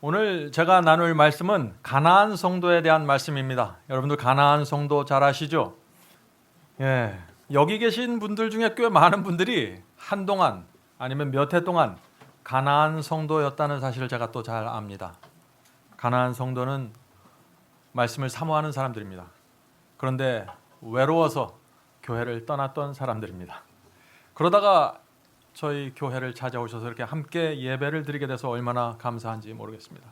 오늘 제가 나눌 말씀은 가나안 성도에 대한 말씀입니다. 여러분들 가나안 성도 잘 아시죠? 예, 여기 계신 분들 중에 꽤 많은 분들이 한동안 아니면 몇 해 동안 가나안 성도였다는 사실을 제가 또 잘 압니다. 가나안 성도는 말씀을 사모하는 사람들입니다. 그런데 외로워서 교회를 떠났던 사람들입니다. 그러다가 저희 교회를 찾아오셔서 이렇게 함께 예배를 드리게 돼서 얼마나 감사한지 모르겠습니다.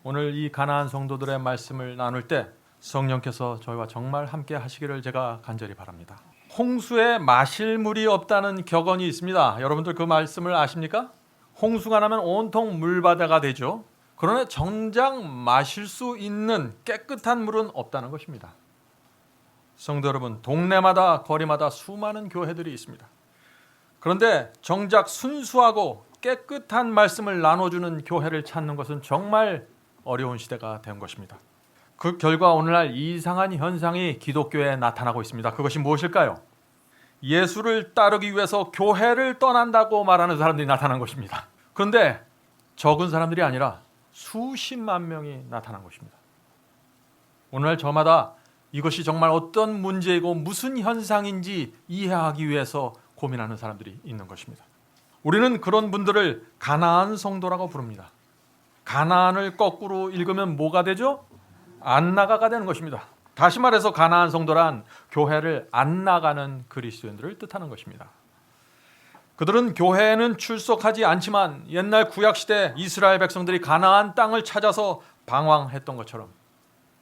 오늘 이 가나안 성도들의 말씀을 나눌 때 성령께서 저희와 정말 함께 하시기를 제가 간절히 바랍니다. 홍수에 마실 물이 없다는 격언이 있습니다. 여러분들 그 말씀을 아십니까? 홍수가 나면 온통 물바다가 되죠. 그러나 정작 마실 수 있는 깨끗한 물은 없다는 것입니다. 성도 여러분, 동네마다 거리마다 수많은 교회들이 있습니다. 그런데 정작 순수하고 깨끗한 말씀을 나눠주는 교회를 찾는 것은 정말 어려운 시대가 된 것입니다. 그 결과 오늘날 이상한 현상이 기독교에 나타나고 있습니다. 그것이 무엇일까요? 예수를 따르기 위해서 교회를 떠난다고 말하는 사람들이 나타난 것입니다. 그런데 적은 사람들이 아니라 수십만 명이 나타난 것입니다. 오늘날 저마다 이것이 정말 어떤 문제이고 무슨 현상인지 이해하기 위해서 고민하는 사람들이 있는 것입니다. 우리는 그런 분들을 가나안 성도라고 부릅니다. 가나안을 거꾸로 읽으면 뭐가 되죠? 안 나가가 되는 것입니다. 다시 말해서 가나안 성도란 교회를 안 나가는 그리스도인들을 뜻하는 것입니다. 그들은 교회에는 출석하지 않지만 옛날 구약시대 이스라엘 백성들이 가나안 땅을 찾아서 방황했던 것처럼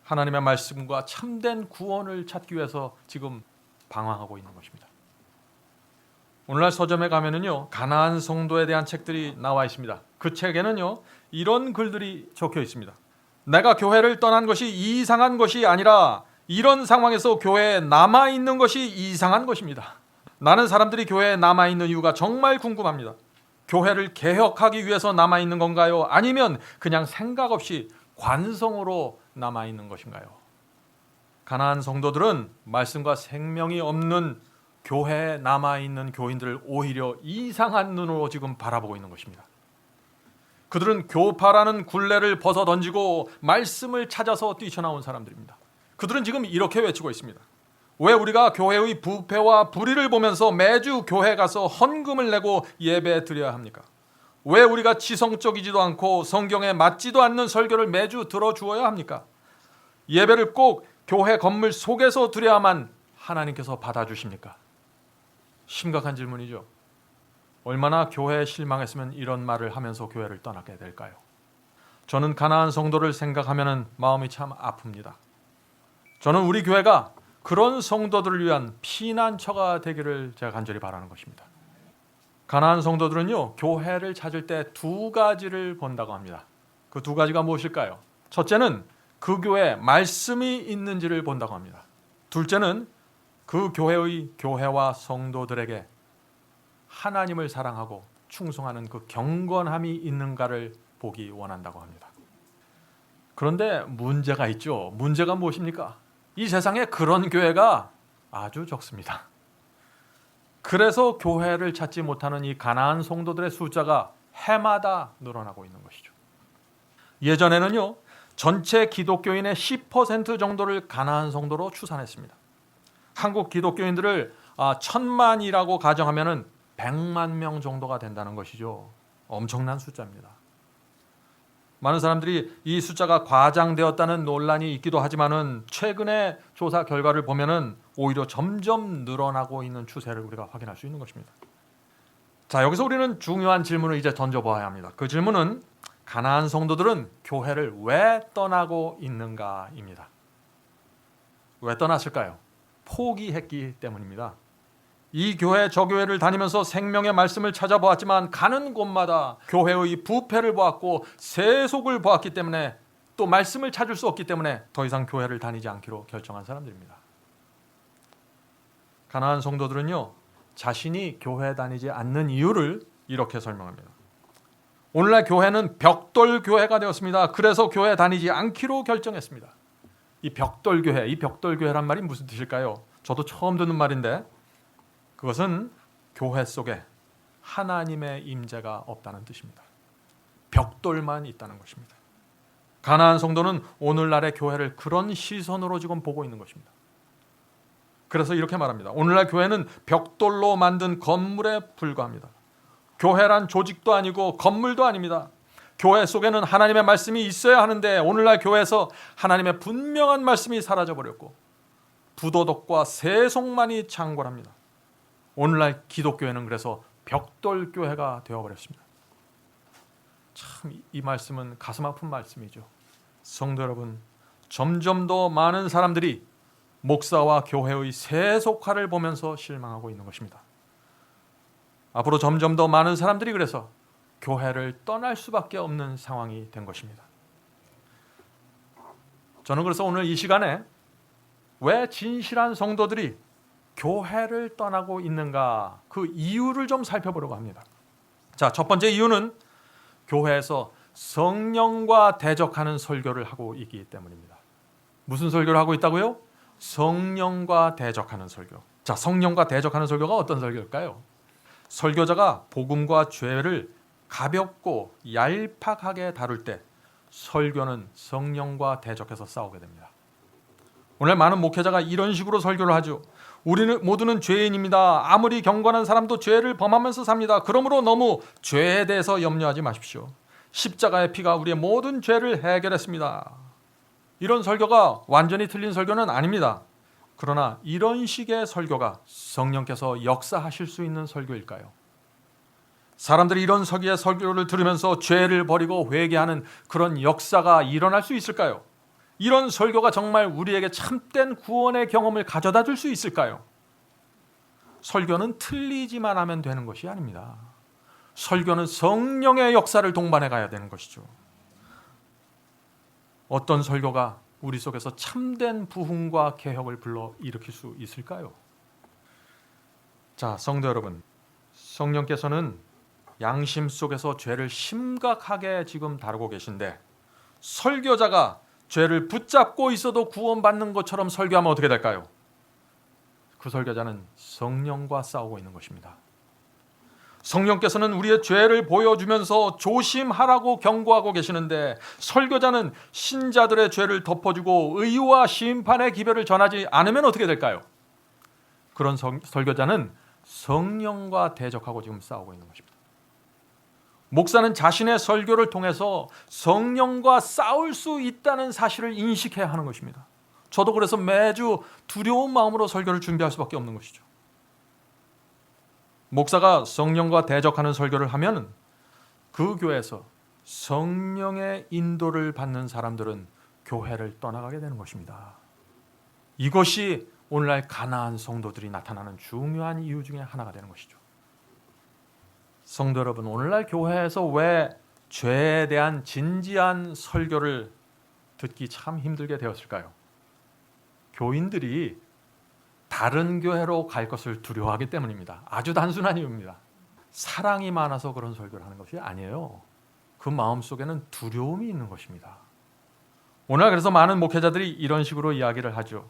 하나님의 말씀과 참된 구원을 찾기 위해서 지금 방황하고 있는 것입니다. 오늘날 서점에 가면은요, 가나안 성도에 대한 책들이 나와 있습니다. 그 책에는요, 이런 글들이 적혀 있습니다. 내가 교회를 떠난 것이 이상한 것이 아니라 이런 상황에서 교회에 남아 있는 것이 이상한 것입니다. 나는 사람들이 교회에 남아 있는 이유가 정말 궁금합니다. 교회를 개혁하기 위해서 남아 있는 건가요? 아니면 그냥 생각 없이 관성으로 남아 있는 것인가요? 가나안 성도들은 말씀과 생명이 없는 교회에 남아있는 교인들을 오히려 이상한 눈으로 지금 바라보고 있는 것입니다. 그들은 교파라는 굴레를 벗어던지고 말씀을 찾아서 뛰쳐나온 사람들입니다. 그들은 지금 이렇게 외치고 있습니다. 왜 우리가 교회의 부패와 불의를 보면서 매주 교회 가서 헌금을 내고 예배 드려야 합니까? 왜 우리가 지성적이지도 않고 성경에 맞지도 않는 설교를 매주 들어주어야 합니까? 예배를 꼭 교회 건물 속에서 드려야만 하나님께서 받아주십니까? 심각한 질문이죠. 얼마나 교회에 실망했으면 이런 말을 하면서 교회를 떠나게 될까요? 저는 가나안 성도를 생각하면 마음이 참 아픕니다. 저는 우리 교회가 그런 성도들을 위한 피난처가 되기를 제가 간절히 바라는 것입니다. 가나안 성도들은요, 교회를 찾을 때 두 가지를 본다고 합니다. 그 두 가지가 무엇일까요? 첫째는 그 교회에 말씀이 있는지를 본다고 합니다. 둘째는 그 교회의 교회와 성도들에게 하나님을 사랑하고 충성하는 그 경건함이 있는가를 보기 원한다고 합니다. 그런데 문제가 있죠. 문제가 무엇입니까? 이 세상에 그런 교회가 아주 적습니다. 그래서 교회를 찾지 못하는 이 가나안 성도들의 숫자가 해마다 늘어나고 있는 것이죠. 예전에는요, 전체 기독교인의 10% 정도를 가나안 성도로 추산했습니다. 한국 기독교인들을 1000만이라고 가정하면 100만 명 정도가 된다는 것이죠. 엄청난 숫자입니다. 많은 사람들이 이 숫자가 과장되었다는 논란이 있기도 하지만은 최근의 조사 결과를 보면은 오히려 점점 늘어나고 있는 추세를 우리가 확인할 수 있는 것입니다. 자, 여기서 우리는 중요한 질문을 이제 던져보아야 합니다. 그 질문은 가나안 성도들은 교회를 왜 떠나고 있는가입니다. 왜 떠났을까요? 포기했기 때문입니다. 이 교회 저 교회를 다니면서 생명의 말씀을 찾아보았지만 가는 곳마다 교회의 부패를 보았고 세속을 보았기 때문에 또 말씀을 찾을 수 없기 때문에 더 이상 교회를 다니지 않기로 결정한 사람들입니다. 가나안 성도들은요, 자신이 교회 다니지 않는 이유를 이렇게 설명합니다. 오늘날 교회는 벽돌 교회가 되었습니다. 그래서 교회 다니지 않기로 결정했습니다. 이 벽돌 교회란 말이 무슨 뜻일까요? 저도 처음 듣는 말인데 그것은 교회 속에 하나님의 임재가 없다는 뜻입니다. 벽돌만 있다는 것입니다. 가나안 성도는 오늘날의 교회를 그런 시선으로 지금 보고 있는 것입니다. 그래서 이렇게 말합니다. 오늘날 교회는 벽돌로 만든 건물에 불과합니다. 교회란 조직도 아니고 건물도 아닙니다. 교회 속에는 하나님의 말씀이 있어야 하는데 오늘날 교회에서 하나님의 분명한 말씀이 사라져버렸고 부도덕과 세속만이 창궐합니다. 오늘날 기독교회는 그래서 벽돌교회가 되어버렸습니다. 참 이 말씀은 가슴 아픈 말씀이죠. 성도 여러분, 점점 더 많은 사람들이 목사와 교회의 세속화를 보면서 실망하고 있는 것입니다. 앞으로 점점 더 많은 사람들이 그래서 교회를 떠날 수밖에 없는 상황이 된 것입니다. 저는 그래서 오늘 이 시간에 왜 진실한 성도들이 교회를 떠나고 있는가 그 이유를 좀 살펴보려고 합니다. 자, 첫 번째 이유는 교회에서 성령과 대적하는 설교를 하고 있기 때문입니다. 무슨 설교를 하고 있다고요? 성령과 대적하는 설교. 자, 성령과 대적하는 설교가 어떤 설교일까요? 설교자가 복음과 죄를 가볍고 얄팍하게 다룰 때 설교는 성령과 대적해서 싸우게 됩니다. 오늘 많은 목회자가 이런 식으로 설교를 하죠. 우리는 모두는 죄인입니다. 아무리 경건한 사람도 죄를 범하면서 삽니다. 그러므로 너무 죄에 대해서 염려하지 마십시오. 십자가의 피가 우리의 모든 죄를 해결했습니다. 이런 설교가 완전히 틀린 설교는 아닙니다. 그러나 이런 식의 설교가 성령께서 역사하실 수 있는 설교일까요? 사람들이 이런 서기의 설교를 들으면서 죄를 버리고 회개하는 그런 역사가 일어날 수 있을까요? 이런 설교가 정말 우리에게 참된 구원의 경험을 가져다 줄 수 있을까요? 설교는 틀리지만 하면 되는 것이 아닙니다. 설교는 성령의 역사를 동반해 가야 되는 것이죠. 어떤 설교가 우리 속에서 참된 부흥과 개혁을 불러일으킬 수 있을까요? 자, 성도 여러분, 성령께서는 양심 속에서 죄를 심각하게 지금 다루고 계신데 설교자가 죄를 붙잡고 있어도 구원받는 것처럼 설교하면 어떻게 될까요? 그 설교자는 성령과 싸우고 있는 것입니다. 성령께서는 우리의 죄를 보여주면서 조심하라고 경고하고 계시는데 설교자는 신자들의 죄를 덮어주고 의와 심판의 기별을 전하지 않으면 어떻게 될까요? 그런 설교자는 성령과 대적하고 지금 싸우고 있는 것입니다. 목사는 자신의 설교를 통해서 성령과 싸울 수 있다는 사실을 인식해야 하는 것입니다. 저도 그래서 매주 두려운 마음으로 설교를 준비할 수밖에 없는 것이죠. 목사가 성령과 대적하는 설교를 하면 그 교회에서 성령의 인도를 받는 사람들은 교회를 떠나가게 되는 것입니다. 이것이 오늘날 가나안 성도들이 나타나는 중요한 이유 중에 하나가 되는 것이죠. 성도 여러분, 오늘날 교회에서 왜 죄에 대한 진지한 설교를 듣기 참 힘들게 되었을까요? 교인들이 다른 교회로 갈 것을 두려워하기 때문입니다. 아주 단순한 이유입니다. 사랑이 많아서 그런 설교를 하는 것이 아니에요. 그 마음속에는 두려움이 있는 것입니다. 오늘 그래서 많은 목회자들이 이런 식으로 이야기를 하죠.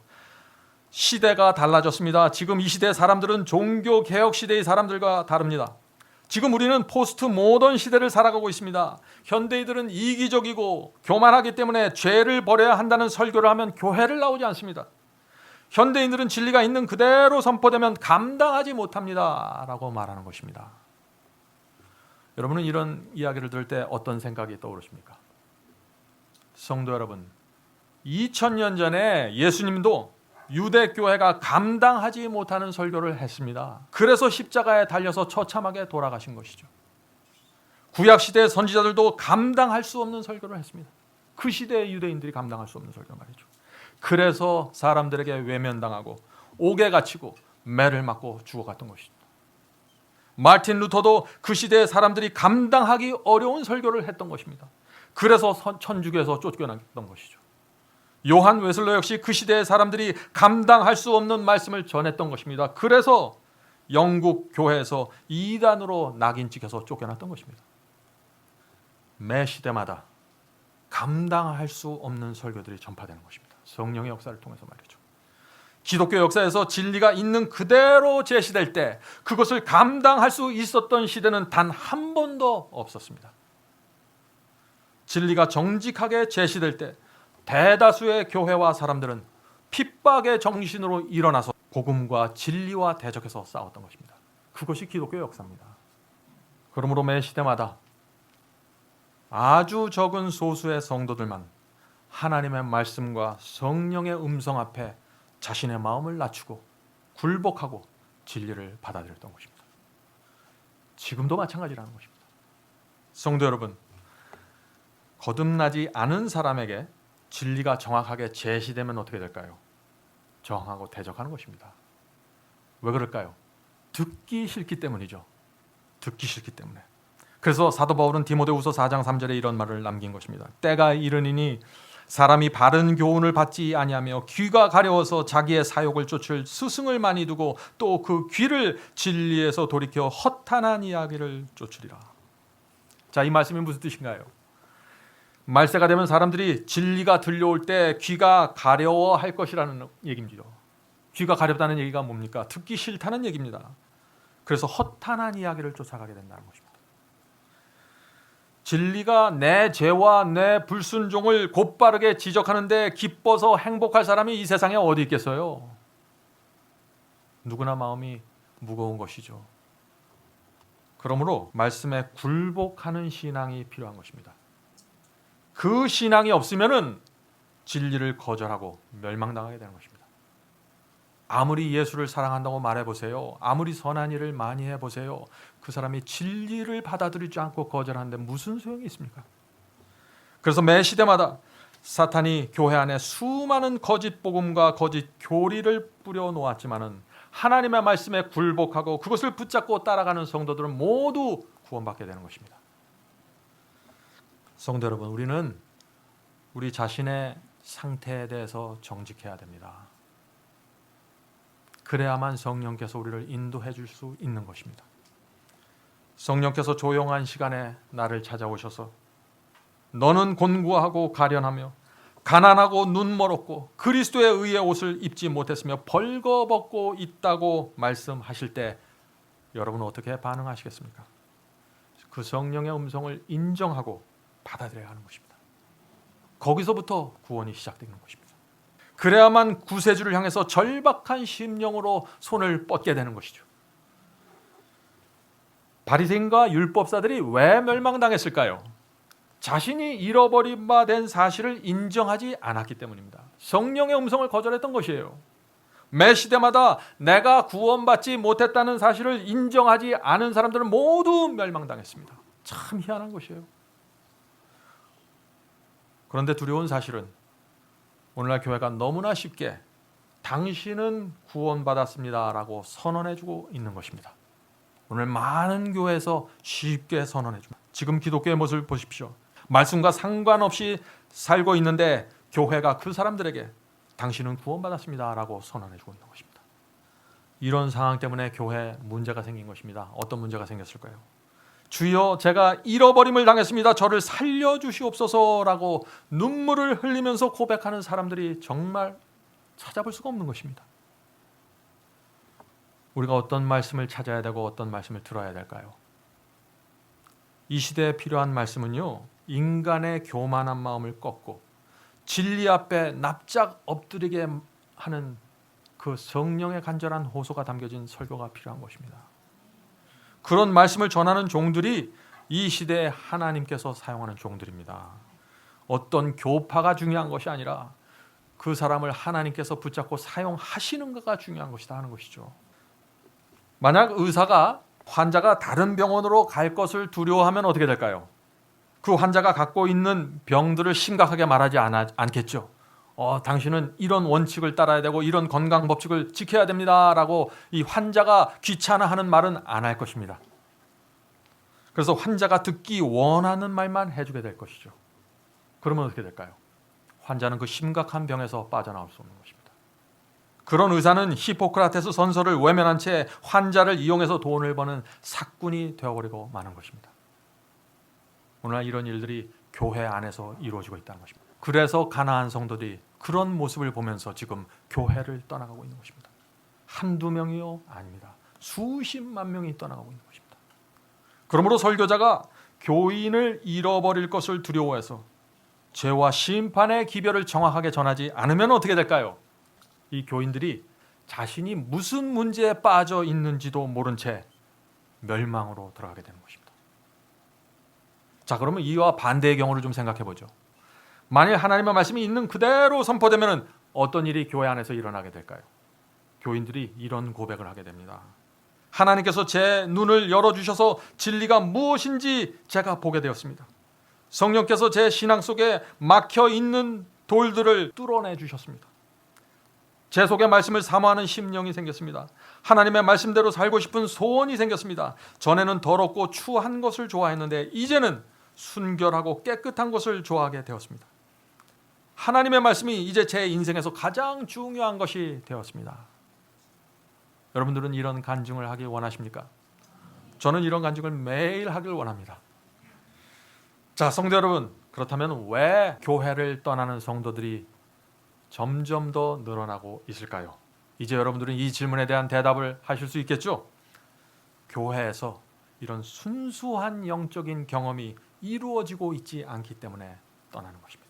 시대가 달라졌습니다. 지금 이 시대의 사람들은 종교개혁 시대의 사람들과 다릅니다. 지금 우리는 포스트 모던 시대를 살아가고 있습니다. 현대인들은 이기적이고 교만하기 때문에 죄를 버려야 한다는 설교를 하면 교회를 나오지 않습니다. 현대인들은 진리가 있는 그대로 선포되면 감당하지 못합니다. 라고 말하는 것입니다. 여러분은 이런 이야기를 들을 때 어떤 생각이 떠오르십니까? 성도 여러분, 2000년 전에 예수님도 유대교회가 감당하지 못하는 설교를 했습니다. 그래서 십자가에 달려서 처참하게 돌아가신 것이죠. 구약시대의 선지자들도 감당할 수 없는 설교를 했습니다. 그 시대의 유대인들이 감당할 수 없는 설교 말이죠. 그래서 사람들에게 외면당하고 옥에 갇히고 매를 맞고 죽어갔던 것입니다. 마틴 루터도 그 시대의 사람들이 감당하기 어려운 설교를 했던 것입니다. 그래서 천주교에서 쫓겨났던 것이죠. 요한 웨슬러 역시 그 시대의 사람들이 감당할 수 없는 말씀을 전했던 것입니다. 그래서 영국 교회에서 이단으로 낙인 찍혀서 쫓겨났던 것입니다. 매 시대마다 감당할 수 없는 설교들이 전파되는 것입니다. 성령의 역사를 통해서 말이죠. 기독교 역사에서 진리가 있는 그대로 제시될 때 그것을 감당할 수 있었던 시대는 단 한 번도 없었습니다. 진리가 정직하게 제시될 때 대다수의 교회와 사람들은 핍박의 정신으로 일어나서 복음과 진리와 대적해서 싸웠던 것입니다. 그것이 기독교의 역사입니다. 그러므로 매 시대마다 아주 적은 소수의 성도들만 하나님의 말씀과 성령의 음성 앞에 자신의 마음을 낮추고 굴복하고 진리를 받아들였던 것입니다. 지금도 마찬가지라는 것입니다. 성도 여러분, 거듭나지 않은 사람에게 진리가 정확하게 제시되면 어떻게 될까요? 저항하고 대적하는 것입니다. 왜 그럴까요? 듣기 싫기 때문이죠. 듣기 싫기 때문에. 그래서 사도 바울은 디모데후서 4장 3절에 이런 말을 남긴 것입니다. 때가 이르니니 사람이 바른 교훈을 받지 아니하며 귀가 가려워서 자기의 사욕을 쫓을 스승을 많이 두고 또 그 귀를 진리에서 돌이켜 허탄한 이야기를 쫓으리라. 자, 이 말씀이 무슨 뜻인가요? 말세가 되면 사람들이 진리가 들려올 때 귀가 가려워할 것이라는 얘기입니다. 귀가 가렵다는 얘기가 뭡니까? 듣기 싫다는 얘기입니다. 그래서 허탄한 이야기를 쫓아가게 된다는 것입니다. 진리가 내 죄와 내 불순종을 곧바르게 지적하는데 기뻐서 행복할 사람이 이 세상에 어디 있겠어요? 누구나 마음이 무거운 것이죠. 그러므로 말씀에 굴복하는 신앙이 필요한 것입니다. 그 신앙이 없으면은 진리를 거절하고 멸망당하게 되는 것입니다. 아무리 예수를 사랑한다고 말해보세요. 아무리 선한 일을 많이 해보세요. 그 사람이 진리를 받아들이지 않고 거절하는데 무슨 소용이 있습니까? 그래서 매 시대마다 사탄이 교회 안에 수많은 거짓 복음과 거짓 교리를 뿌려놓았지만은 하나님의 말씀에 굴복하고 그것을 붙잡고 따라가는 성도들은 모두 구원받게 되는 것입니다. 성도 여러분, 우리는 우리 자신의 상태에 대해서 정직해야 됩니다. 그래야만 성령께서 우리를 인도해 줄 수 있는 것입니다. 성령께서 조용한 시간에 나를 찾아오셔서 너는 곤고하고 가련하며 가난하고 눈멀었고 그리스도의 의의 옷을 입지 못했으며 벌거벗고 있다고 말씀하실 때 여러분은 어떻게 반응하시겠습니까? 그 성령의 음성을 인정하고 받아들여야 하는 것입니다. 거기서부터 구원이 시작되는 것입니다. 그래야만 구세주를 향해서 절박한 심령으로 손을 뻗게 되는 것이죠. 바리새인과 율법사들이 왜 멸망당했을까요? 자신이 잃어버린 바 된 사실을 인정하지 않았기 때문입니다. 성령의 음성을 거절했던 것이에요. 매 시대마다 내가 구원받지 못했다는 사실을 인정하지 않은 사람들은 모두 멸망당했습니다. 참 희한한 것이에요. 그런데 두려운 사실은 오늘날 교회가 너무나 쉽게 당신은 구원받았습니다 라고 선언해주고 있는 것입니다. 오늘 많은 교회에서 쉽게 선언해줍니다. 지금 기독교의 모습을 보십시오. 말씀과 상관없이 살고 있는데 교회가 그 사람들에게 당신은 구원받았습니다 라고 선언해주고 있는 것입니다. 이런 상황 때문에 교회에 문제가 생긴 것입니다. 어떤 문제가 생겼을까요? 주여, 제가 잃어버림을 당했습니다. 저를 살려주시옵소서라고 눈물을 흘리면서 고백하는 사람들이 정말 찾아볼 수가 없는 것입니다. 우리가 어떤 말씀을 찾아야 되고 어떤 말씀을 들어야 될까요? 이 시대에 필요한 말씀은요, 인간의 교만한 마음을 꺾고 진리 앞에 납작 엎드리게 하는 그 성령의 간절한 호소가 담겨진 설교가 필요한 것입니다. 그런 말씀을 전하는 종들이 이 시대에 하나님께서 사용하는 종들입니다. 어떤 교파가 중요한 것이 아니라 그 사람을 하나님께서 붙잡고 사용하시는가가 중요한 것이다 하는 것이죠. 만약 의사가 환자가 다른 병원으로 갈 것을 두려워하면 어떻게 될까요? 그 환자가 갖고 있는 병들을 심각하게 말하지 않겠죠. 당신은 이런 원칙을 따라야 되고 이런 건강 법칙을 지켜야 됩니다라고 이 환자가 귀찮아하는 말은 안 할 것입니다. 그래서 환자가 듣기 원하는 말만 해주게 될 것이죠. 그러면 어떻게 될까요? 환자는 그 심각한 병에서 빠져나올 수 없는 것입니다. 그런 의사는 히포크라테스 선서를 외면한 채 환자를 이용해서 돈을 버는 사꾼이 되어버리고 마는 것입니다. 오늘 이런 일들이 교회 안에서 이루어지고 있다는 것입니다. 그래서 가나안 성도들이 그런 모습을 보면서 지금 교회를 떠나가고 있는 것입니다. 한두 명이요? 아닙니다. 수십만 명이 떠나가고 있는 것입니다. 그러므로 설교자가 교인을 잃어버릴 것을 두려워해서 죄와 심판의 기별을 정확하게 전하지 않으면 어떻게 될까요? 이 교인들이 자신이 무슨 문제에 빠져 있는지도 모른 채 멸망으로 들어가게 되는 것입니다. 자, 그러면 이와 반대의 경우를 좀 생각해 보죠. 만일 하나님의 말씀이 있는 그대로 선포되면 어떤 일이 교회 안에서 일어나게 될까요? 교인들이 이런 고백을 하게 됩니다. 하나님께서 제 눈을 열어주셔서 진리가 무엇인지 제가 보게 되었습니다. 성령께서 제 신앙 속에 막혀 있는 돌들을 뚫어내 주셨습니다. 제 속에 말씀을 사모하는 심령이 생겼습니다. 하나님의 말씀대로 살고 싶은 소원이 생겼습니다. 전에는 더럽고 추한 것을 좋아했는데 이제는 순결하고 깨끗한 것을 좋아하게 되었습니다. 하나님의 말씀이 이제 제 인생에서 가장 중요한 것이 되었습니다. 여러분들은 이런 간증을 하길 원하십니까? 저는 이런 간증을 매일 하길 원합니다. 자, 성도 여러분, 그렇다면 왜 교회를 떠나는 성도들이 점점 더 늘어나고 있을까요? 이제 여러분들은 이 질문에 대한 대답을 하실 수 있겠죠? 교회에서 이런 순수한 영적인 경험이 이루어지고 있지 않기 때문에 떠나는 것입니다.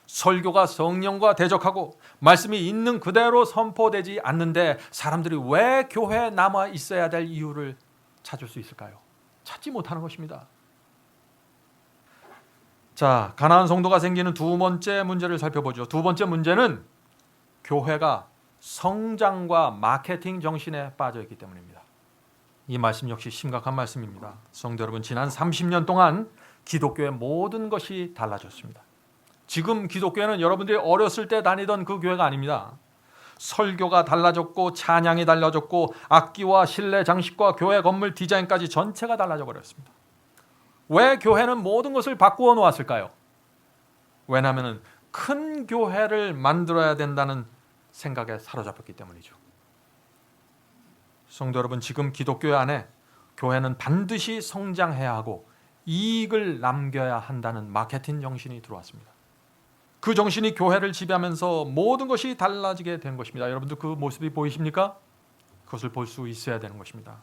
설교가 성령과 대적하고 말씀이 있는 그대로 선포되지 않는데 사람들이 왜 교회에 남아 있어야 될 이유를 찾을 수 있을까요? 찾지 못하는 것입니다. 자, 가나안 성도가 생기는 두 번째 문제를 살펴보죠. 두 번째 문제는 교회가 성장과 마케팅 정신에 빠져 있기 때문입니다. 이 말씀 역시 심각한 말씀입니다. 성도 여러분, 지난 30년 동안 기독교의 모든 것이 달라졌습니다. 지금 기독교회는 여러분들이 어렸을 때 다니던 그 교회가 아닙니다. 설교가 달라졌고 찬양이 달라졌고 악기와 실내 장식과 교회 건물 디자인까지 전체가 달라져 버렸습니다. 왜 교회는 모든 것을 바꾸어 놓았을까요? 왜냐하면 큰 교회를 만들어야 된다는 생각에 사로잡혔기 때문이죠. 성도 여러분, 지금 기독교회 안에 교회는 반드시 성장해야 하고 이익을 남겨야 한다는 마케팅 정신이 들어왔습니다. 그 정신이 교회를 지배하면서 모든 것이 달라지게 된 것입니다. 여러분들 그 모습이 보이십니까? 그것을 볼 수 있어야 되는 것입니다.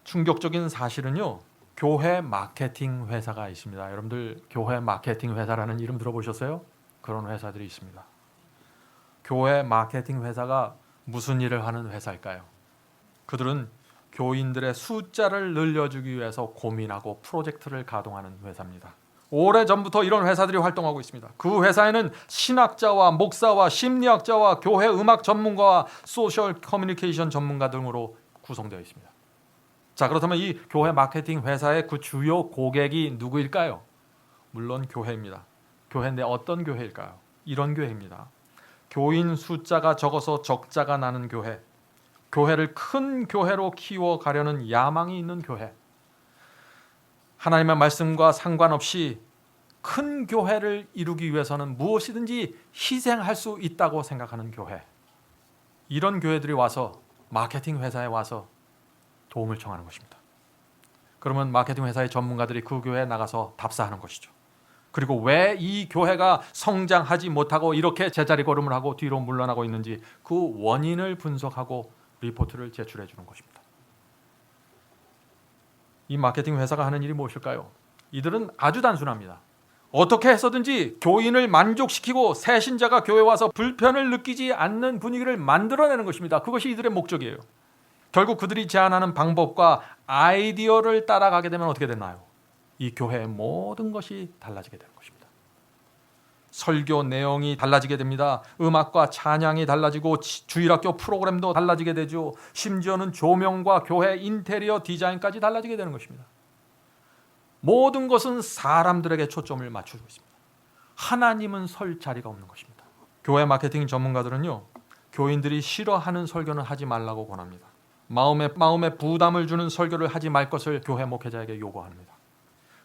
충격적인 사실은요, 교회 마케팅 회사가 있습니다. 여러분들 교회 마케팅 회사라는 이름 들어보셨어요? 그런 회사들이 있습니다. 교회 마케팅 회사가 무슨 일을 하는 회사일까요? 그들은 교인들의 숫자를 늘려주기 위해서 고민하고 프로젝트를 가동하는 회사입니다. 오래전부터 이런 회사들이 활동하고 있습니다. 그 회사에는 신학자와 목사와 심리학자와 교회 음악 전문가와 소셜 커뮤니케이션 전문가 등으로 구성되어 있습니다. 자, 그렇다면 이 교회 마케팅 회사의 그 주요 고객이 누구일까요? 물론 교회입니다. 교회인데 어떤 교회일까요? 이런 교회입니다. 교인 숫자가 적어서 적자가 나는 교회, 교회를 큰 교회로 키워가려는 야망이 있는 교회, 하나님의 말씀과 상관없이 큰 교회를 이루기 위해서는 무엇이든지 희생할 수 있다고 생각하는 교회, 이런 교회들이 와서 마케팅 회사에 와서 도움을 청하는 것입니다. 그러면 마케팅 회사의 전문가들이 그 교회에 나가서 답사하는 것이죠. 그리고 왜 이 교회가 성장하지 못하고 이렇게 제자리 걸음을 하고 뒤로 물러나고 있는지 그 원인을 분석하고 리포트를 제출해 주는 것입니다. 이 마케팅 회사가 하는 일이 무엇일까요? 이들은 아주 단순합니다. 어떻게 해서든지 교인을 만족시키고 새 신자가 교회에 와서 불편을 느끼지 않는 분위기를 만들어내는 것입니다. 그것이 이들의 목적이에요. 결국 그들이 제안하는 방법과 아이디어를 따라가게 되면 어떻게 되나요? 이 교회의 모든 것이 달라지게 되는 것입니다. 설교 내용이 달라지게 됩니다. 음악과 찬양이 달라지고 주일학교 프로그램도 달라지게 되죠. 심지어는 조명과 교회 인테리어 디자인까지 달라지게 되는 것입니다. 모든 것은 사람들에게 초점을 맞추고 있습니다. 하나님은 설 자리가 없는 것입니다. 교회 마케팅 전문가들은요, 교인들이 싫어하는 설교는 하지 말라고 권합니다. 마음에 부담을 주는 설교를 하지 말 것을 교회 목회자에게 요구합니다.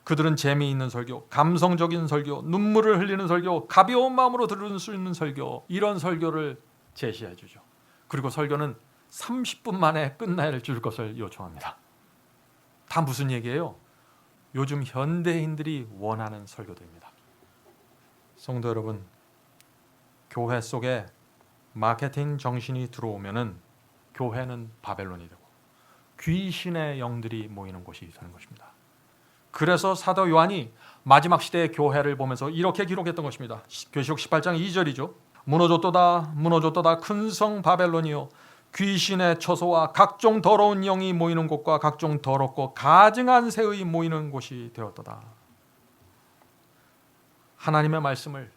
그들은 재미있는 설교, 감성적인 설교, 눈물을 흘리는 설교, 가벼운 마음으로 들을 수 있는 설교, 이런 설교를 제시해 주죠. 그리고 설교는 30분 만에 끝날 줄 것을 요청합니다. 다 무슨 얘기예요? 요즘 현대인들이 원하는 설교들입니다. 성도 여러분, 교회 속에 마케팅 정신이 들어오면은 교회는 바벨론이 되고 귀신의 영들이 모이는 곳이 되는 것입니다. 그래서 사도 요한이 마지막 시대의 교회를 보면서 이렇게 기록했던 것입니다. 계시록 18장 2절이죠. 무너졌도다 무너졌도다 큰 성 바벨론이요 귀신의 처소와 각종 더러운 영이 모이는 곳과 각종 더럽고 가증한 새의 모이는 곳이 되었도다. 하나님의 말씀을,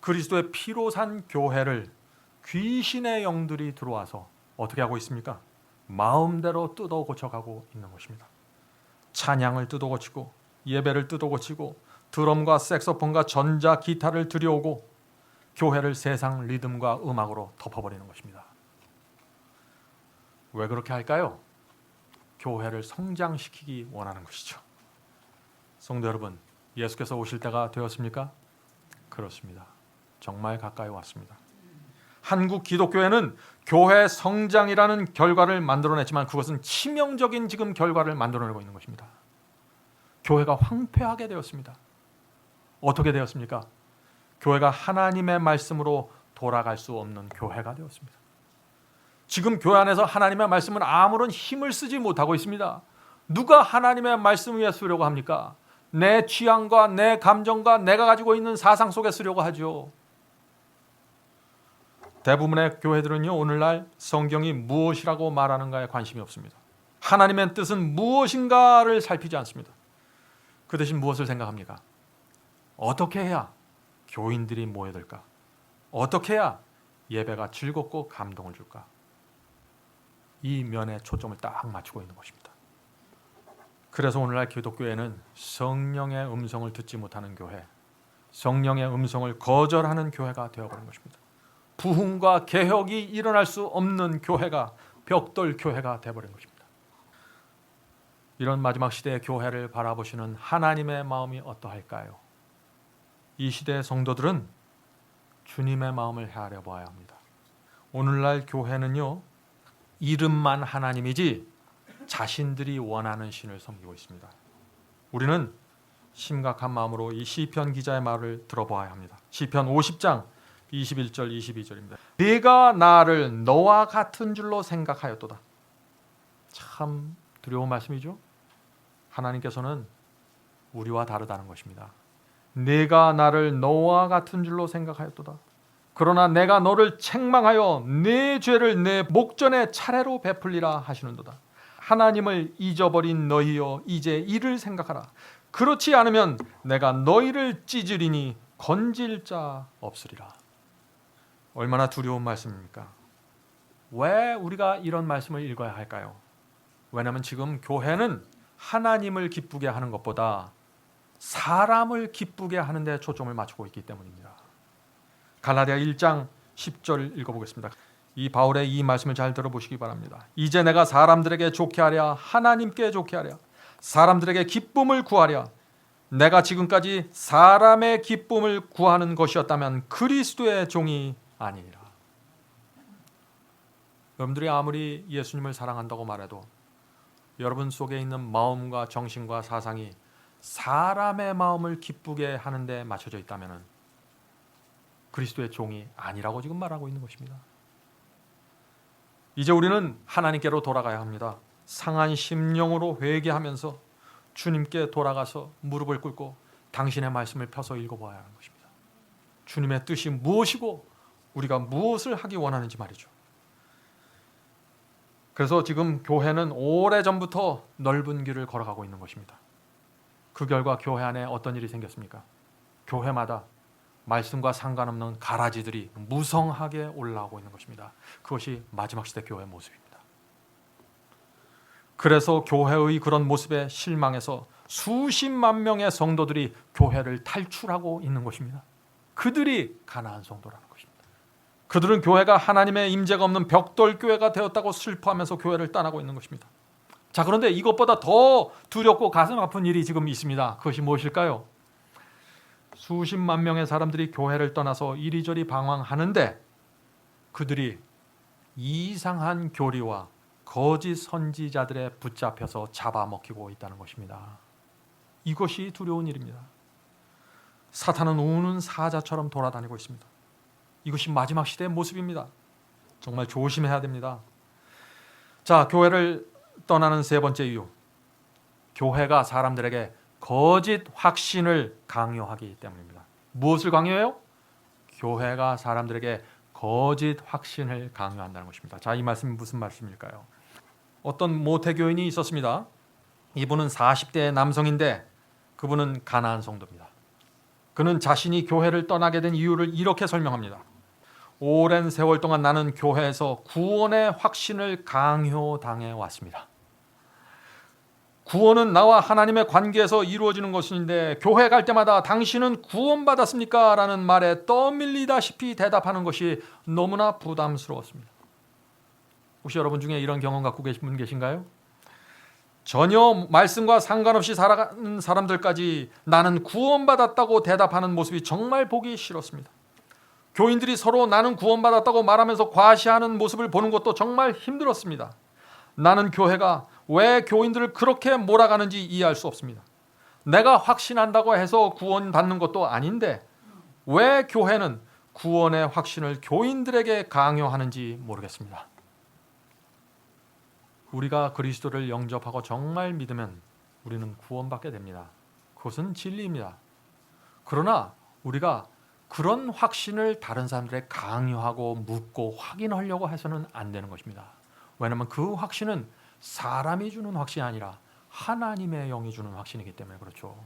그리스도의 피로 산 교회를 귀신의 영들이 들어와서 어떻게 하고 있습니까? 마음대로 뜯어 고쳐가고 있는 것입니다. 찬양을 뜯어 고치고 예배를 뜯어 고치고 드럼과 색소폰과 전자 기타를 들여오고 교회를 세상 리듬과 음악으로 덮어버리는 것입니다. 왜 그렇게 할까요? 교회를 성장시키기 원하는 것이죠. 성도 여러분, 예수께서 오실 때가 되었습니까? 그렇습니다. 정말 가까이 왔습니다. 한국 기독교회는 교회 성장이라는 결과를 만들어냈지만 그것은 치명적인 지금 결과를 만들어내고 있는 것입니다. 교회가 황폐하게 되었습니다. 어떻게 되었습니까? 교회가 하나님의 말씀으로 돌아갈 수 없는 교회가 되었습니다. 지금 교회 안에서 하나님의 말씀은 아무런 힘을 쓰지 못하고 있습니다. 누가 하나님의 말씀 위에 쓰려고 합니까? 내 취향과 내 감정과 내가 가지고 있는 사상 속에 쓰려고 하죠. 대부분의 교회들은요, 오늘날 성경이 무엇이라고 말하는가에 관심이 없습니다. 하나님의 뜻은 무엇인가를 살피지 않습니다. 그 대신 무엇을 생각합니까? 어떻게 해야 교인들이 모여들까? 어떻게 해야 예배가 즐겁고 감동을 줄까? 이 면에 초점을 딱 맞추고 있는 것입니다. 그래서 오늘날 기독교회는 성령의 음성을 듣지 못하는 교회, 성령의 음성을 거절하는 교회가 되어버린 것입니다. 부흥과 개혁이 일어날 수 없는 교회가 벽돌 교회가 되어버린 것입니다. 이런 마지막 시대의 교회를 바라보시는 하나님의 마음이 어떠할까요? 이 시대의 성도들은 주님의 마음을 헤아려 보아야 합니다. 오늘날 교회는요, 이름만 하나님이지 자신들이 원하는 신을 섬기고 있습니다. 우리는 심각한 마음으로 이 시편 기자의 말을 들어보아야 합니다. 시편 50장 21절 22절입니다. 네가 나를 너와 같은 줄로 생각하였도다. 참 두려운 말씀이죠. 하나님께서는 우리와 다르다는 것입니다. 네가 나를 너와 같은 줄로 생각하였도다. 그러나 내가 너를 책망하여 네 죄를 내 목전에 차례로 베풀리라 하시는도다. 하나님을 잊어버린 너희여, 이제 이를 생각하라. 그렇지 않으면 내가 너희를 찢으리니 건질 자 없으리라. 얼마나 두려운 말씀입니까? 왜 우리가 이런 말씀을 읽어야 할까요? 왜냐하면 지금 교회는 하나님을 기쁘게 하는 것보다 사람을 기쁘게 하는 데 초점을 맞추고 있기 때문입니다. 갈라디아 1장 10절 읽어보겠습니다. 이 바울의 이 말씀을 잘 들어보시기 바랍니다. 이제 내가 사람들에게 좋게 하랴 하나님께 좋게 하랴 사람들에게 기쁨을 구하랴. 내가 지금까지 사람의 기쁨을 구하는 것이었다면 그리스도의 종이 아니니라. 여러분들이 아무리 예수님을 사랑한다고 말해도 여러분 속에 있는 마음과 정신과 사상이 사람의 마음을 기쁘게 하는 데 맞춰져 있다면 그리스도의 종이 아니라고 지금 말하고 있는 것입니다. 이제 우리는 하나님께로 돌아가야 합니다. 상한 심령으로 회개하면서 주님께 돌아가서 무릎을 꿇고 당신의 말씀을 펴서 읽어봐야 하는 것입니다. 주님의 뜻이 무엇이고 우리가 무엇을 하기 원하는지 말이죠. 그래서 지금 교회는 오래전부터 넓은 길을 걸어가고 있는 것입니다. 그 결과 교회 안에 어떤 일이 생겼습니까? 교회마다 말씀과 상관없는 가라지들이 무성하게 올라오고 있는 것입니다. 그것이 마지막 시대 교회의 모습입니다. 그래서 교회의 그런 모습에 실망해서 수십만 명의 성도들이 교회를 탈출하고 있는 것입니다. 그들이 가나안 성도라는 것입니다. 그들은 교회가 하나님의 임재가 없는 벽돌 교회가 되었다고 슬퍼하면서 교회를 떠나고 있는 것입니다. 자, 그런데 이것보다 더 두렵고 가슴 아픈 일이 지금 있습니다. 그것이 무엇일까요? 수십만 명의 사람들이 교회를 떠나서 이리저리 방황하는데 그들이 이상한 교리와 거짓 선지자들에 붙잡혀서 잡아먹히고 있다는 것입니다. 이것이 두려운 일입니다. 사탄은 우는 사자처럼 돌아다니고 있습니다. 이것이 마지막 시대의 모습입니다. 정말 조심해야 됩니다. 자, 교회를 떠나는 세 번째 이유. 교회가 사람들에게 거짓 확신을 강요하기 때문입니다. 무엇을 강요해요? 교회가 사람들에게 거짓 확신을 강요한다는 것입니다. 자, 이 말씀이 무슨 말씀일까요? 어떤 모태교인이 있었습니다. 이분은 40대 남성인데 그분은 가나안 성도입니다. 그는 자신이 교회를 떠나게 된 이유를 이렇게 설명합니다. 오랜 세월 동안 나는 교회에서 구원의 확신을 강요당해 왔습니다. 구원은 나와 하나님의 관계에서 이루어지는 것인데 교회 갈 때마다 당신은 구원받았습니까? 라는 말에 떠밀리다시피 대답하는 것이 너무나 부담스러웠습니다. 혹시 여러분 중에 이런 경험 갖고 계신 분 계신가요? 전혀 말씀과 상관없이 살아가는 사람들까지 나는 구원받았다고 대답하는 모습이 정말 보기 싫었습니다. 교인들이 서로 나는 구원받았다고 말하면서 과시하는 모습을 보는 것도 정말 힘들었습니다. 나는 교회가 왜 교인들을 그렇게 몰아가는지 이해할 수 없습니다. 내가 확신한다고 해서 구원받는 것도 아닌데 왜 교회는 구원의 확신을 교인들에게 강요하는지 모르겠습니다. 우리가 그리스도를 영접하고 정말 믿으면 우리는 구원받게 됩니다. 그것은 진리입니다. 그러나 우리가 그런 확신을 다른 사람들에게 강요하고 묻고 확인하려고 해서는 안 되는 것입니다. 왜냐하면 그 확신은 사람이 주는 확신이 아니라 하나님의 영이 주는 확신이기 때문에 그렇죠.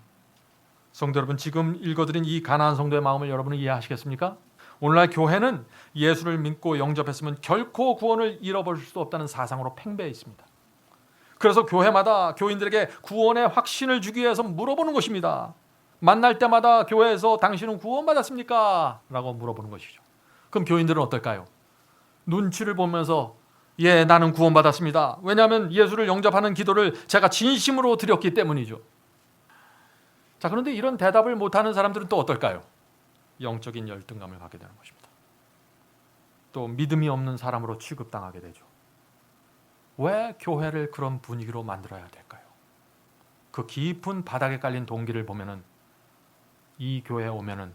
성도 여러분, 지금 읽어드린 이 가나안 성도의 마음을 여러분은 이해하시겠습니까? 오늘날 교회는 예수를 믿고 영접했으면 결코 구원을 잃어버릴 수 없다는 사상으로 팽배해 있습니다. 그래서 교회마다 교인들에게 구원의 확신을 주기 위해서 물어보는 것입니다. 만날 때마다 교회에서 당신은 구원받았습니까? 라고 물어보는 것이죠. 그럼 교인들은 어떨까요? 눈치를 보면서 예, 나는 구원받았습니다. 왜냐하면 예수를 영접하는 기도를 제가 진심으로 드렸기 때문이죠. 자, 그런데 이런 대답을 못하는 사람들은 또 어떨까요? 영적인 열등감을 갖게 되는 것입니다. 또 믿음이 없는 사람으로 취급당하게 되죠. 왜 교회를 그런 분위기로 만들어야 될까요? 그 깊은 바닥에 깔린 동기를 보면은 이 교회에 오면은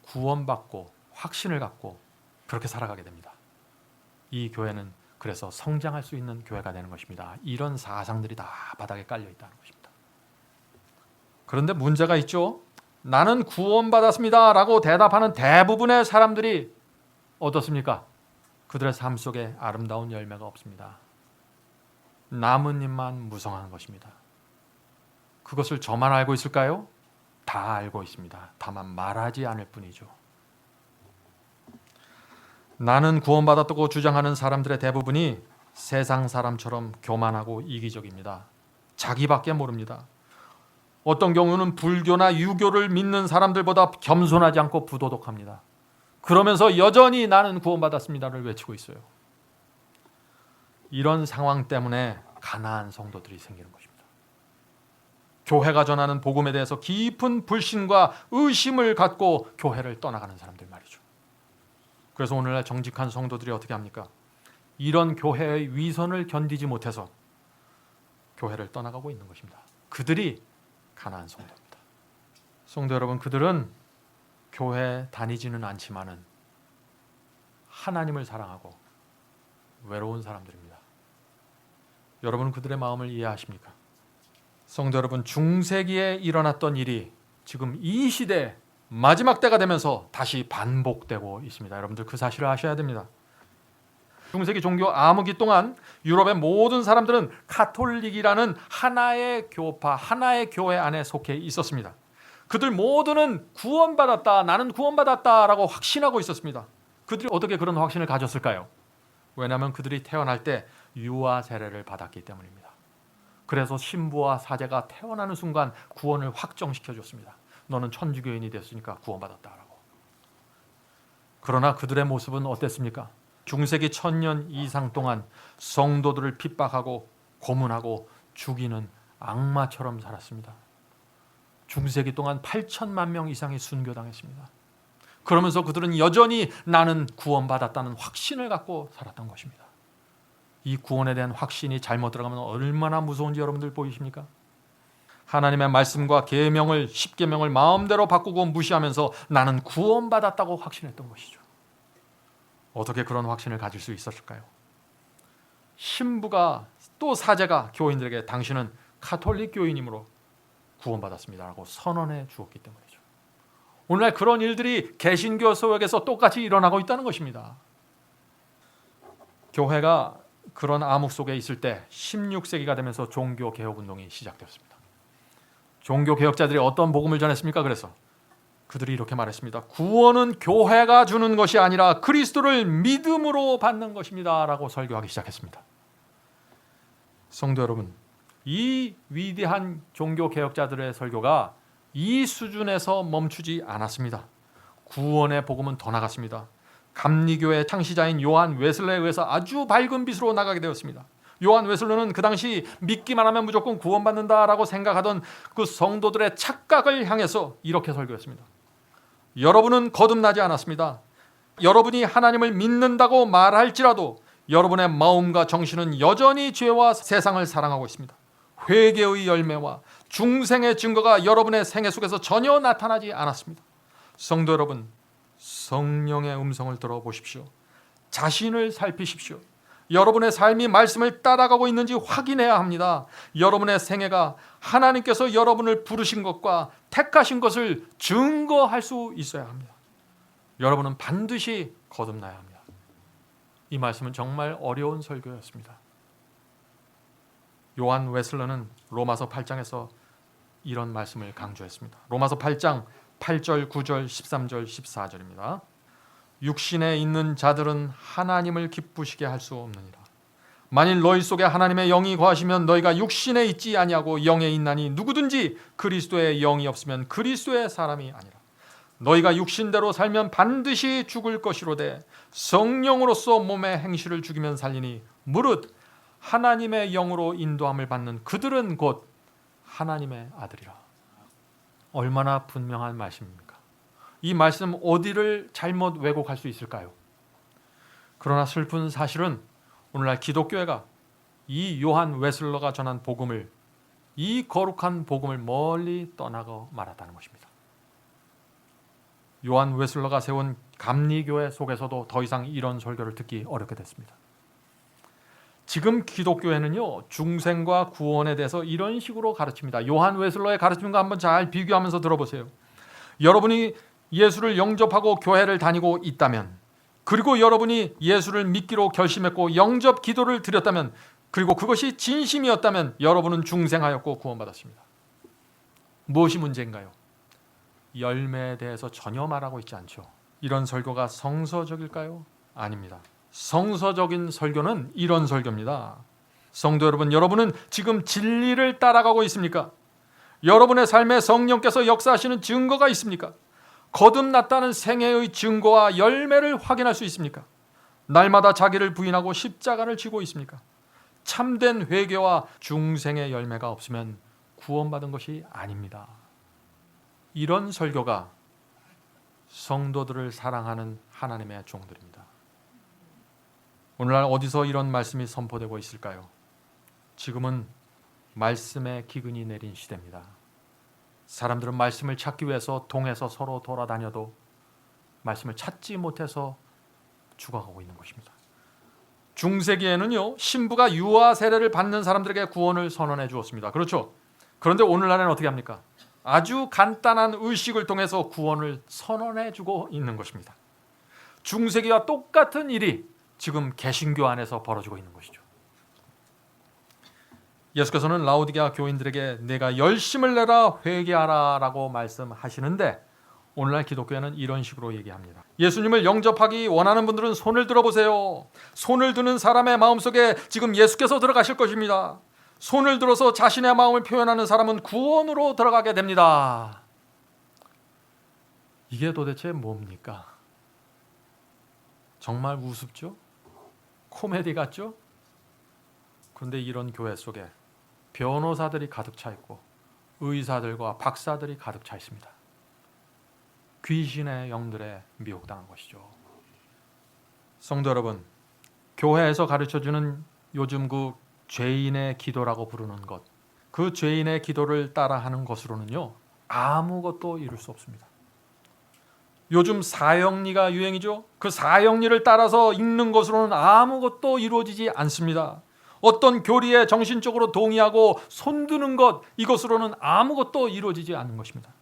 구원받고 확신을 갖고 그렇게 살아가게 됩니다. 이 교회는 그래서 성장할 수 있는 교회가 되는 것입니다. 이런 사상들이 다 바닥에 깔려 있다는 것입니다. 그런데 문제가 있죠. 나는 구원받았습니다 라고 대답하는 대부분의 사람들이 어떻습니까? 그들의 삶 속에 아름다운 열매가 없습니다. 나뭇잎만 무성한 것입니다. 그것을 저만 알고 있을까요? 다 알고 있습니다. 다만 말하지 않을 뿐이죠. 나는 구원받았다고 주장하는 사람들의 대부분이 세상 사람처럼 교만하고 이기적입니다. 자기밖에 모릅니다. 어떤 경우는 불교나 유교를 믿는 사람들보다 겸손하지 않고 부도덕합니다. 그러면서 여전히 나는 구원받았습니다를 외치고 있어요. 이런 상황 때문에 가나안 성도들이 생기는 것입니다. 교회가 전하는 복음에 대해서 깊은 불신과 의심을 갖고 교회를 떠나가는 사람들 말이죠. 그래서 오늘날 정직한 성도들이 어떻게 합니까? 이런 교회의 위선을 견디지 못해서 교회를 떠나가고 있는 것입니다. 그들이 가나안 성도입니다. 성도 여러분, 그들은 교회 다니지는 않지만은 하나님을 사랑하고 외로운 사람들입니다. 여러분 그들의 마음을 이해하십니까? 성도 여러분, 중세기에 일어났던 일이 지금 이 시대 마지막 때가 되면서 다시 반복되고 있습니다. 여러분들 그 사실을 아셔야 됩니다. 중세기 종교 암흑기 동안 유럽의 모든 사람들은 카톨릭이라는 하나의 교파, 하나의 교회 안에 속해 있었습니다. 그들 모두는 구원받았다, 나는 구원받았다라고 확신하고 있었습니다. 그들이 어떻게 그런 확신을 가졌을까요? 왜냐하면 그들이 태어날 때 유아 세례를 받았기 때문입니다. 그래서 신부와 사제가 태어나는 순간 구원을 확정시켜 줬습니다. 너는 천주교인이 됐으니까 구원받았다라고. 그러나 그들의 모습은 어땠습니까? 중세기 1000년 이상 동안 성도들을 핍박하고 고문하고 죽이는 악마처럼 살았습니다. 중세기 동안 8천만 명 이상이 순교당했습니다. 그러면서 그들은 여전히 나는 구원받았다는 확신을 갖고 살았던 것입니다. 이 구원에 대한 확신이 잘못 들어가면 얼마나 무서운지 여러분들 보이십니까? 하나님의 말씀과 계명을 10계명을 마음대로 바꾸고 무시하면서 나는 구원받았다고 확신했던 것이죠. 어떻게 그런 확신을 가질 수 있었을까요? 신부가 또 사제가 교인들에게 당신은 카톨릭 교인이므로 구원받았습니다라고 선언해 주었기 때문이죠. 오늘날 그런 일들이 개신교 속에서 똑같이 일어나고 있다는 것입니다. 교회가 그런 암흑 속에 있을 때 16세기가 되면서 종교개혁운동이 시작되었습니다. 종교개혁자들이 어떤 복음을 전했습니까? 그래서 그들이 이렇게 말했습니다. 구원은 교회가 주는 것이 아니라 그리스도를 믿음으로 받는 것입니다 라고 설교하기 시작했습니다. 성도 여러분, 이 위대한 종교개혁자들의 설교가 이 수준에서 멈추지 않았습니다. 구원의 복음은 더 나갔습니다. 감리교의 창시자인 요한 웨슬레에 의해서 아주 밝은 빛으로 나가게 되었습니다. 요한 웨슬레는 그 당시 믿기만 하면 무조건 구원받는다라고 생각하던 그 성도들의 착각을 향해서 이렇게 설교했습니다. 여러분은 거듭나지 않았습니다. 여러분이 하나님을 믿는다고 말할지라도 여러분의 마음과 정신은 여전히 죄와 세상을 사랑하고 있습니다. 회개의 열매와 중생의 증거가 여러분의 생애 속에서 전혀 나타나지 않았습니다. 성도 여러분, 성령의 음성을 들어보십시오. 자신을 살피십시오. 여러분의 삶이 말씀을 따라가고 있는지 확인해야 합니다. 여러분의 생애가 하나님께서 여러분을 부르신 것과 택하신 것을 증거할 수 있어야 합니다. 여러분은 반드시 거듭나야 합니다. 이 말씀은 정말 어려운 설교였습니다. 요한 웨슬러는 로마서 8장에서 이런 말씀을 강조했습니다. 로마서 8장 8절, 9절, 13절, 14절입니다. 육신에 있는 자들은 하나님을 기쁘시게 할 수 없느니라. 만일 너희 속에 하나님의 영이 거하시면 너희가 육신에 있지 아니하고 영에 있나니 누구든지 그리스도의 영이 없으면 그리스도의 사람이 아니라. 너희가 육신대로 살면 반드시 죽을 것이로되 성령으로서 몸의 행실을 죽이면 살리니 무릇 하나님의 영으로 인도함을 받는 그들은 곧 하나님의 아들이라. 얼마나 분명한 말씀입니까? 이 말씀 어디를 잘못 왜곡할 수 있을까요? 그러나 슬픈 사실은 오늘날 기독교회가 이 요한 웨슬러가 전한 복음을, 이 거룩한 복음을 멀리 떠나고 말았다는 것입니다. 요한 웨슬러가 세운 감리교회 속에서도 더 이상 이런 설교를 듣기 어렵게 됐습니다. 지금 기독교회는요, 중생과 구원에 대해서 이런 식으로 가르칩니다. 요한 웨슬러의 가르침과 한번 잘 비교하면서 들어보세요. 여러분이 예수를 영접하고 교회를 다니고 있다면, 그리고 여러분이 예수를 믿기로 결심했고 영접 기도를 드렸다면, 그리고 그것이 진심이었다면 여러분은 중생하였고 구원받았습니다. 무엇이 문제인가요? 열매에 대해서 전혀 말하고 있지 않죠. 이런 설교가 성서적일까요? 아닙니다. 성서적인 설교는 이런 설교입니다. 성도 여러분, 여러분은 지금 진리를 따라가고 있습니까? 여러분의 삶에 성령께서 역사하시는 증거가 있습니까? 거듭났다는 생애의 증거와 열매를 확인할 수 있습니까? 날마다 자기를 부인하고 십자가를 지고 있습니까? 참된 회개와 중생의 열매가 없으면 구원받은 것이 아닙니다. 이런 설교가 성도들을 사랑하는 하나님의 종들입니다. 오늘날 어디서 이런 말씀이 선포되고 있을까요? 지금은 말씀의 기근이 내린 시대입니다. 사람들은 말씀을 찾기 위해서 동에서 서로 돌아다녀도 말씀을 찾지 못해서 죽어가고 있는 것입니다. 중세기에는요, 신부가 유아 세례를 받는 사람들에게 구원을 선언해 주었습니다. 그렇죠? 그런데 오늘날에는 어떻게 합니까? 아주 간단한 의식을 통해서 구원을 선언해 주고 있는 것입니다. 중세기와 똑같은 일이 지금 개신교 안에서 벌어지고 있는 것이죠. 예수께서는 라오디게아 교인들에게 내가 열심을 내라 회개하라 라고 말씀하시는데, 오늘날 기독교회는 이런 식으로 얘기합니다. 예수님을 영접하기 원하는 분들은 손을 들어보세요. 손을 드는 사람의 마음속에 지금 예수께서 들어가실 것입니다. 손을 들어서 자신의 마음을 표현하는 사람은 구원으로 들어가게 됩니다. 이게 도대체 뭡니까? 정말 우습죠? 코미디 같죠? 그런데 이런 교회 속에 변호사들이 가득 차 있고 의사들과 박사들이 가득 차 있습니다. 귀신의 영들에 미혹당한 것이죠. 성도 여러분, 교회에서 가르쳐주는 요즘 그 죄인의 기도라고 부르는 것, 그 죄인의 기도를 따라하는 것으로는요, 아무것도 이룰 수 없습니다. 요즘 사형리가 유행이죠. 그 사형리를 따라서 읽는 것으로는 아무것도 이루어지지 않습니다. 어떤 교리에 정신적으로 동의하고 손드는 것, 이것으로는 아무것도 이루어지지 않는 것입니다.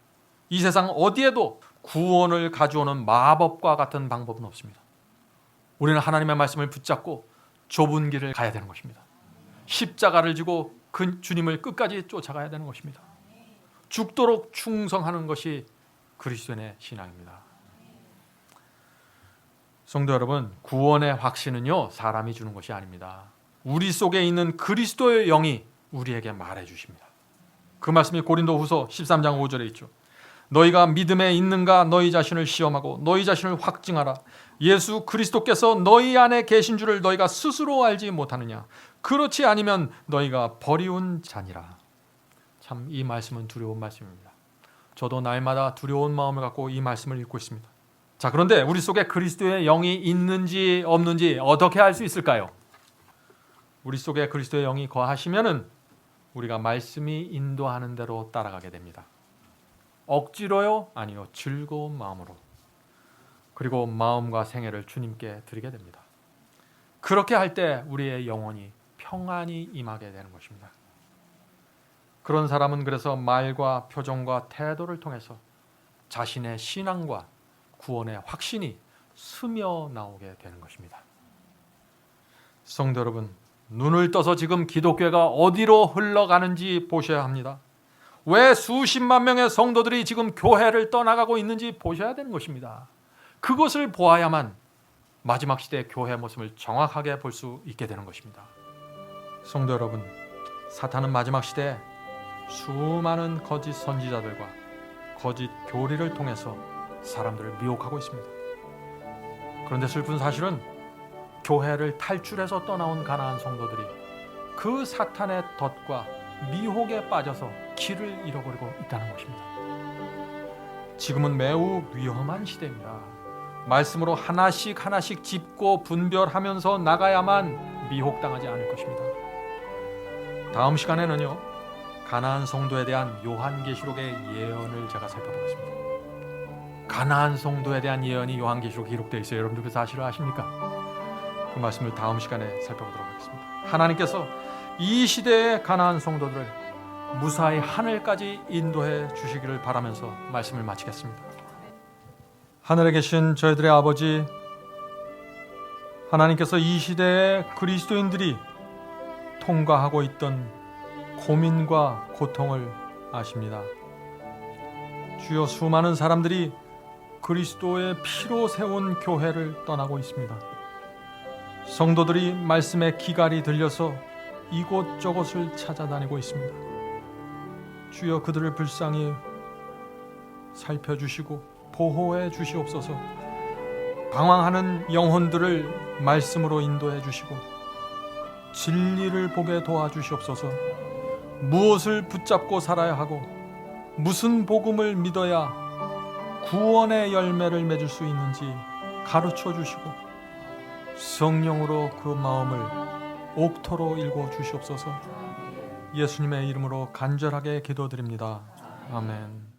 이 세상 어디에도 구원을 가져오는 마법과 같은 방법은 없습니다. 우리는 하나님의 말씀을 붙잡고 좁은 길을 가야 되는 것입니다. 십자가를 지고 그 주님을 끝까지 쫓아가야 되는 것입니다. 죽도록 충성하는 것이 그리스도인의 신앙입니다. 성도 여러분, 구원의 확신은요, 사람이 주는 것이 아닙니다. 우리 속에 있는 그리스도의 영이 우리에게 말해 주십니다. 그 말씀이 고린도후서 13장 5절에 있죠. 너희가 믿음에 있는가 너희 자신을 시험하고 너희 자신을 확증하라. 예수 그리스도께서 너희 안에 계신 줄을 너희가 스스로 알지 못하느냐. 그렇지 아니면 너희가 버리운 자니라. 참 이 말씀은 두려운 말씀입니다. 저도 날마다 두려운 마음을 갖고 이 말씀을 읽고 있습니다. 자, 그런데 우리 속에 그리스도의 영이 있는지 없는지 어떻게 알 수 있을까요? 우리 속에 그리스도의 영이 거하시면은 우리가 말씀이 인도하는 대로 따라가게 됩니다. 억지로요? 아니요. 즐거운 마음으로. 그리고 마음과 생애를 주님께 드리게 됩니다. 그렇게 할 때 우리의 영혼이 평안히 임하게 되는 것입니다. 그런 사람은 그래서 말과 표정과 태도를 통해서 자신의 신앙과 구원의 확신이 스며 나오게 되는 것입니다. 성도 여러분, 눈을 떠서 지금 기독교가 어디로 흘러가는지 보셔야 합니다. 왜 수십만 명의 성도들이 지금 교회를 떠나가고 있는지 보셔야 되는 것입니다. 그것을 보아야만 마지막 시대의 교회의 모습을 정확하게 볼 수 있게 되는 것입니다. 성도 여러분, 사탄은 마지막 시대에 수많은 거짓 선지자들과 거짓 교리를 통해서 사람들을 미혹하고 있습니다. 그런데 슬픈 사실은 교회를 탈출해서 떠나온 가나안 성도들이 그 사탄의 덫과 미혹에 빠져서 길을 잃어버리고 있다는 것입니다. 지금은 매우 위험한 시대입니다. 말씀으로 하나씩 하나씩 짚고 분별하면서 나가야만 미혹당하지 않을 것입니다. 다음 시간에는요, 가나안 성도에 대한 요한계시록의 예언을 제가 살펴보겠습니다. 가나안 성도에 대한 예언이 요한계시록에 기록되어 있어요. 여러분들 그 사실을 아십니까? 그 말씀을 다음 시간에 살펴보도록 하겠습니다. 하나님께서 이 시대의 가나안 성도들을 무사히 하늘까지 인도해 주시기를 바라면서 말씀을 마치겠습니다. 하늘에 계신 저희들의 아버지, 하나님께서 이 시대의 그리스도인들이 통과하고 있던 고민과 고통을 아십니다. 주여, 수많은 사람들이 그리스도의 피로 세운 교회를 떠나고 있습니다. 성도들이 말씀의 기갈이 들려서 이곳저곳을 찾아다니고 있습니다. 주여, 그들을 불쌍히 살펴주시고 보호해 주시옵소서. 방황하는 영혼들을 말씀으로 인도해 주시고 진리를 보게 도와주시옵소서. 무엇을 붙잡고 살아야 하고 무슨 복음을 믿어야 구원의 열매를 맺을 수 있는지 가르쳐 주시고 성령으로 그 마음을 옥토로 읽어 주시옵소서. 예수님의 이름으로 간절하게 기도드립니다. 아멘.